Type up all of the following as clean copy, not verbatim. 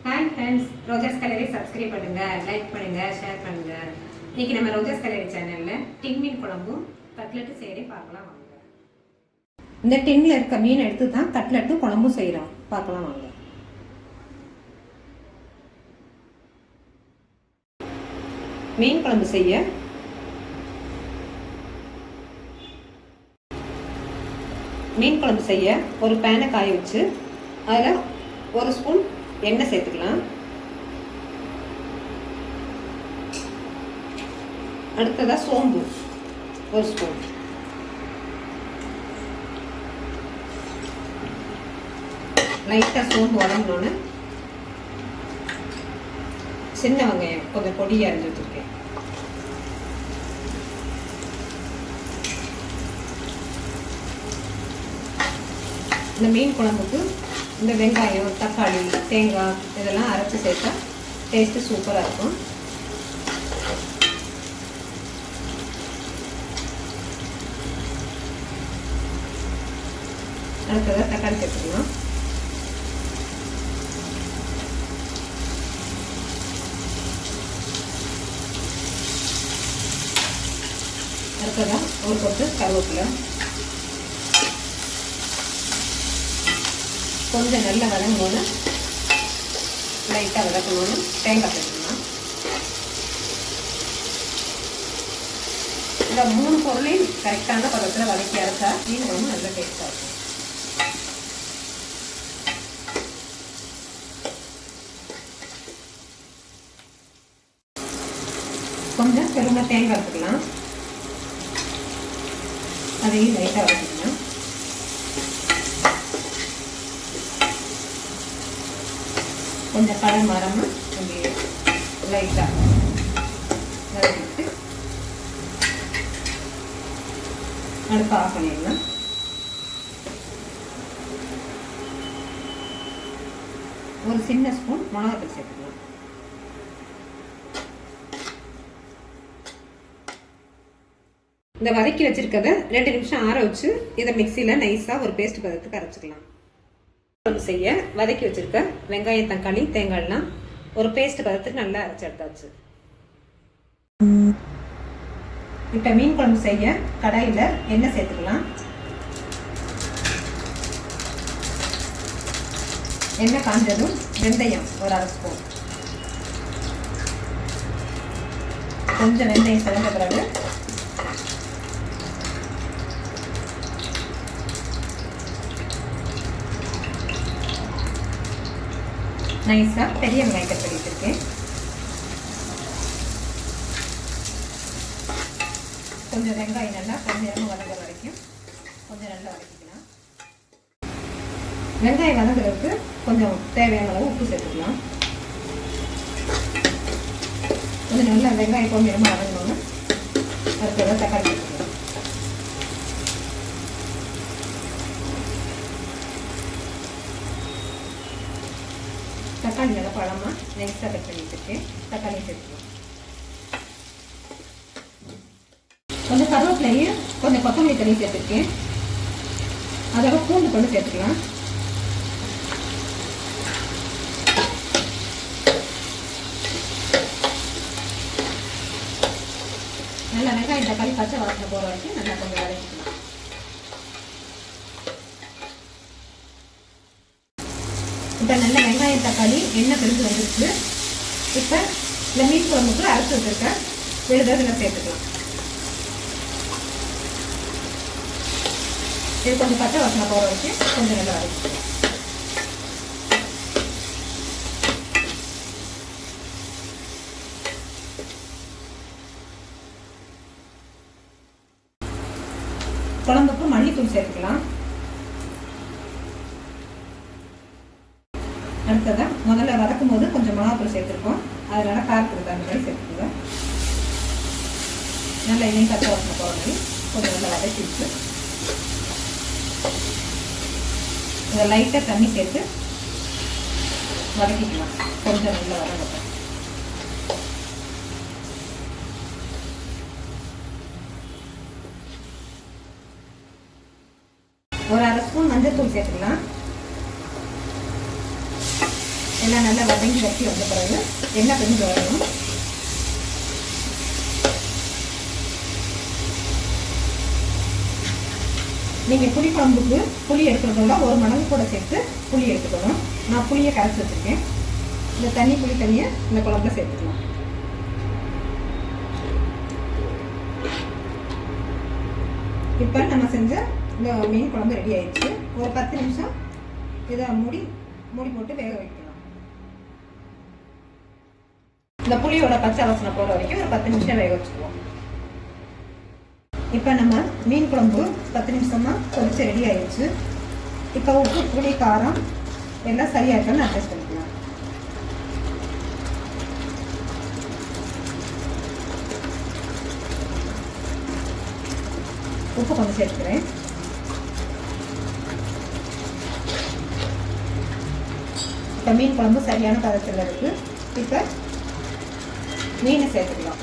Hi friends, ரோஜாஸ் கலரி subscribe பண்ணுங்க, like பண்ணுங்க, share பண்ணுங்க. இன்னைக்கு நம்ம ரோஜாஸ் கலரி சேனல்ல டின் மீன் குழம்பும் கட்லெட்டு செய்யறே பார்க்கலாம் வாங்க. இந்த டின்ல இருக்க மீன் எடுத்து தான் கட்லெட்டு குழம்பும் செய்யறோம், பார்க்கலாம் வாங்க. மீன் குழம்பு செய்ய ஒரு பேனை காய வச்சு அதில் ஒரு ஸ்பூன் எண்ணெய் சேர்த்துக்கலாம். அடுத்ததா சோம்பு ஒரு ஸ்பூன், லைட்டா சோம்பு வதங்கினோன்னு சின்ன வெங்காயம் கொஞ்சம் பொடியா அரிஞ்சு வச்சிருக்கேன். இந்த மீன் குழம்புக்கு இந்த வெங்காயம், தக்காளி, தேங்காய் இதெல்லாம் அரைச்சி சேர்த்தா டேஸ்ட்டு சூப்பராக இருக்கும். அடுத்ததாக தக்காளி சேர்த்துக்கலாம். அடுத்ததாக ஒரு கொத்து கருவேப்பிலை, கொஞ்சம் நல்லா வதங்கணும்னு லைட்டாக வதக்கணும்னு தேங்காய் சேர்த்துக்கலாம். இந்த 3 பொருளையும் கரெக்டான பதத்தில் வதக்கி அரைச்சா மீன் குழம்பு நல்ல டேஸ்டாக இருக்கும். கொஞ்சம் பெருமை தேங்காய் எடுத்துக்கலாம், அதையும் லைட்டாக வதக்கிக்கலாம். கொஞ்சம் கடை மரமாக அப்படியே லைட்டாக வதக்கிட்டு அடுப்பு ஆஃப் பண்ணிடலாம். ஒரு சின்ன ஸ்பூன் மிளகாத்தூள் சேர்த்துக்கலாம். இந்த வதக்கி வச்சிருக்கதை 2 நிமிஷம் ஆற வச்சு இதை மிக்சியில் நைஸாக ஒரு பேஸ்ட் பதத்துக்கு அரைச்சிக்கலாம். செய்ய வதக்கி வச்சிருக்க வெங்காயம், தக்காளி, தேங்காய்லாம் ஒரு பேஸ்ட் பதத்துக்கு நல்லா அரைச்சி எடுத்தாச்சு. இப்போ மீன் குழம்பு செய்ய கடாயில் எண்ணெய் சேர்த்துக்கலாம். எண்ணெய் காஞ்சதும் வெந்தயம் ஒரு 1/2 ஸ்பூன், கொஞ்சம் வெந்தயம் செவந்த பிறகு நைஸாக பெரிய வெங்காயத்தை பண்ணிட்டுருக்கேன். கொஞ்சம் வெங்காயம் நல்லா கொஞ்சம் வதங்குற வரைக்கும் கொஞ்சம் நல்லா வதக்கிக்கலாம். வெங்காயம் வதங்குறதுக்கு கொஞ்சம் தேவையான அளவு உப்பு சேர்த்துக்கலாம். கொஞ்சம் நல்லா வெங்காயம் கொஞ்சம் வதங்கணும்னு அதுக்கு தக்காளி சேர்த்துக்கலாம். தக்காளி நல்லா பழமாக நெக்ஸ்ட்டாக கட் பண்ணி வச்சுருக்கேன். தக்காளி சேர்த்துக்கலாம். கொஞ்சம் கருவேப்பிலையும் கொஞ்சம் கொத்தமல்லி தண்ணி சேர்த்துருக்கேன். அதோட பூண்டு கொண்டு சேர்த்துக்கலாம். நல்லா வெங்காயம் தக்காளி பச்சை வாசனை போகிற வரைக்கும் நல்லா கொஞ்சம் வதக்கிக்கலாம். இப்போ நல்ல வெங்காயம் தக்காளி எண்ணெய் பிரிஞ்சு வந்துருக்கு. இப்போ இந்த மீன் குழம்புக்கு அரைச்சி வச்சிருக்க விழுதை சேர்த்துக்கலாம். இது கொஞ்சம் பச்சை வாசனை போகிற வச்சு கொஞ்சம் நல்லா வதக்கிக்கலாம். குழம்புக்கு மல்லித்தூள் சேர்த்துக்கலாம். அடுத்ததான் முதல்ல வதக்கும் போது கொஞ்சம் மிளகாத்தூள் சேர்த்துருக்கோம், அதனால காரத்துக்கு தகுந்த மாதிரி சேர்த்துக்கோங்க. நல்லா இதையும் பச்சை வாசனை போகிற மாதிரி கொஞ்சம் நல்லா வதக்கி வச்சு இதை லைட்டாக தண்ணி சேர்த்து வதக்கிக்கலாம். கொஞ்சம் நல்லா வதங்கட்டும். ஒரு 1/2 ஸ்பூன் மஞ்சள் தூள் சேர்த்துக்கலாம். எல்லாம் நல்லா வதங்கி வச்சு வந்த பிறகு எண்ணெய் கொஞ்சம் வரணும். நீங்கள் புளி குழம்புக்கு புளி எடுக்கிறதோட ஒரு மடங்கு கூட சேர்த்து புளி எடுத்துக்கணும். நான் புளியை கரைச்சி வச்சுருக்கேன். இந்த தண்ணி புளி தண்ணியை இந்த குழம்புல சேர்த்துக்கலாம். இப்போ நம்ம செஞ்ச இந்த மீன் குழம்பு ரெடி ஆயிடுச்சு. ஒரு 10 நிமிஷம் இதை மூடி போட்டு வேக வைக்கலாம். இந்த புளியோட பச்சை வாசனை போகிற வரைக்கும் ஒரு 10 நிமிஷம் வேக வச்சுக்குவோம். இப்போ நம்ம மீன் குழம்பு 10 நிமிஷமா கொதிச்சு ரெடி ஆயிடுச்சு. இப்போ உப்பு புளி காரம் எல்லாம் சரியாக இருக்கான்னு அட்ஜஸ்ட் பண்ணிக்கலாம். உப்பு கொஞ்சம் சேர்த்துக்கிறேன். இப்போ மீன் குழம்பு சரியான பதத்தில் இருக்குது. இப்போ மீனை சேர்த்துக்கலாம்.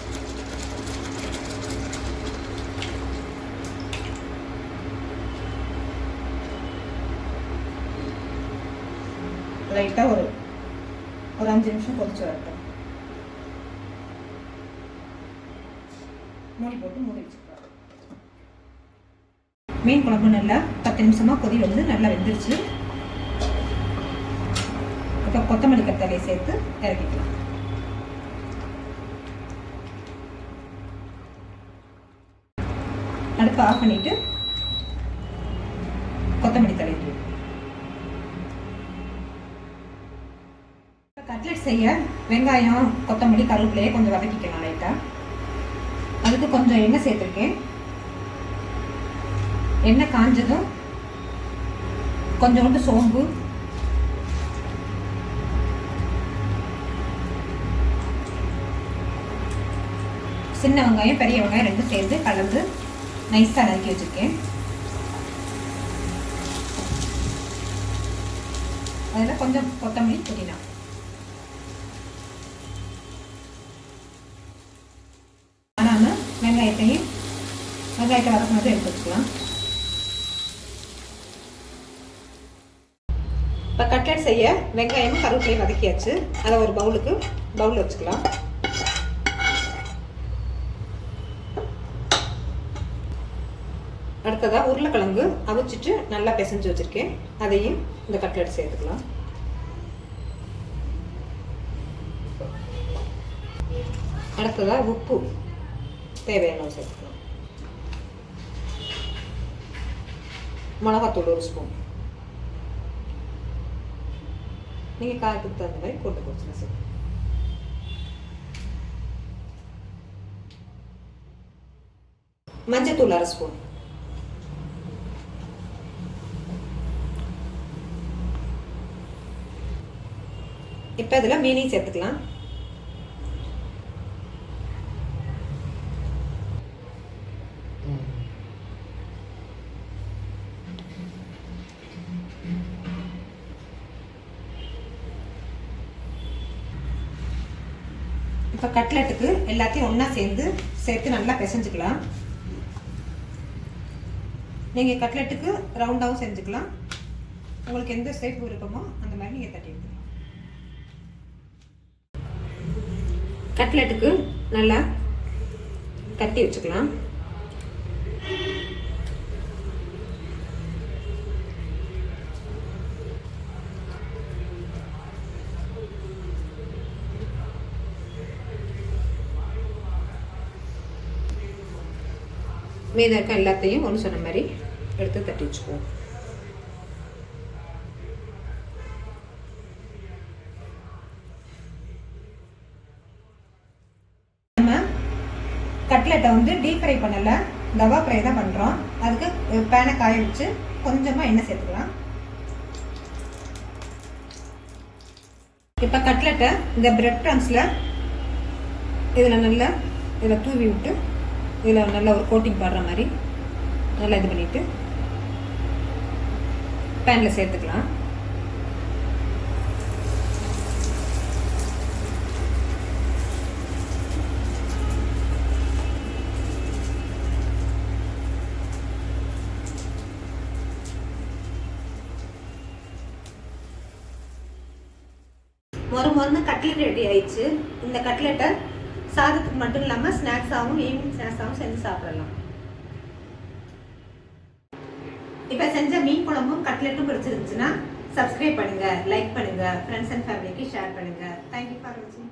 லைட்டாக ஒரு 5 நிமிஷம் கொதிச்சு வரட்டும். மூடி போட்டு மூடி வச்சுக்கலாம். மீன் குழம்பு நல்லா 10 நிமிஷமாக கொதி வந்து நல்லா வெந்துருச்சு. இப்போ கொத்தமல்லி கத்தலையை சேர்த்து இறக்கிக்கலாம். அடுப்பு ஆஃப் பண்ணிட்டு கொத்தமல்லி தலை தூள். கட்லெட் செய்ய வெங்காயம் கொத்தமல்லி கருவேப்பிலையை கொஞ்சம் வதக்கிக்கலாம் லைட்டாக. அதுக்கு கொஞ்சம் எண்ணெய் சேர்த்துருக்கேன். எண்ணெய் காஞ்சதும் கொஞ்சோண்டு சோம்பு, சின்ன வெங்காயம் பெரிய வெங்காயம் ரெண்டும் சேர்ந்து கலந்து நைஸாக நறுக்கி வச்சுருக்கேன். அதில் கொஞ்சம் கொத்தமல்லி புதினா. ஆனால் வெங்காயத்தை வதக்கினதை எடுத்து வச்சுக்கலாம். இப்போ கட்லெட் செய்ய வெங்காயமும் கருவேப்பிலையும் வதக்கியாச்சு. அதை ஒரு பவுலில் வச்சுக்கலாம். அடுத்ததாக உருளைக்கிழங்கு அவிச்சிட்டு நல்லா பிசைஞ்சு வச்சுருக்கேன். அதையும் இந்த கட்லெட் சேர்த்துக்கலாம். அடுத்ததாக உப்பு தேவையான சேர்த்துக்கலாம். மிளகாத்தூள் 1 ஸ்பூன். நீங்கள் காரத்துக்கு தகுந்த மாதிரி போட்டு கொடுத்துருங்க சார். மஞ்சத்தூள் 1/2 ஸ்பூன். இப்போ இதில் மீனையும் சேர்த்துக்கலாம். இப்போ கட்லெட்டுக்கு எல்லாத்தையும் ஒன்றா சேர்த்து நல்லா பிசைஞ்சுக்கலாம். நீங்கள் கட்லெட்டுக்கு ரவுண்டாகவும் செஞ்சுக்கலாம். உங்களுக்கு எந்த ஷேப் விருப்பமோ அந்த மாதிரி நீங்கள் தட்டி எடுத்துக்கலாம். கட்லெட்டுக்கு நல்லா தட்டி வச்சுக்கலாம். மீதம் இருக்க எல்லாத்தையும் ஒன்று சொன்ன மாதிரி எடுத்து தட்டி வச்சுக்குவோம். நம்ம கட்லெட்டை டீப் ஃப்ரை பண்ணல, தவா ஃப்ரை தான் பண்ணுறோம். அதுக்கு பேனை காய வச்சு கொஞ்சமாக எண்ணெய் சேர்த்துக்கலாம். இப்போ கட்லெட்டை இந்த பிரெட் க்ரம்ஸில் இதில் தூவி விட்டு இதில் நல்லா ஒரு கோட்டிங் படுற மாதிரி நல்லா இது பண்ணிவிட்டு பேனில் சேர்த்துக்கலாம். மொறுன்னு கட்லெட் ரெடி ஆயிடுச்சு. இந்த கட்லெட்டை சாதத்துக்கு மட்டும் இல்லாமல் ஸ்நாக்ஸாகவும் ஈவினிங் ஸ்நாக்ஸாகவும் செஞ்சு சாப்பிடலாம். இப்போ செஞ்ச மீன் குழம்பும் கட்லெட்டும் பிடிச்சிருந்துச்சுன்னா சப்ஸ்கிரைப் பண்ணுங்கள், லைக் பண்ணுங்கள், ஃப்ரெண்ட்ஸ் அண்ட் ஃபேமிலிக்கு ஷேர் பண்ணுங்கள். தேங்க்யூ ஃபார் வாட்சிங்.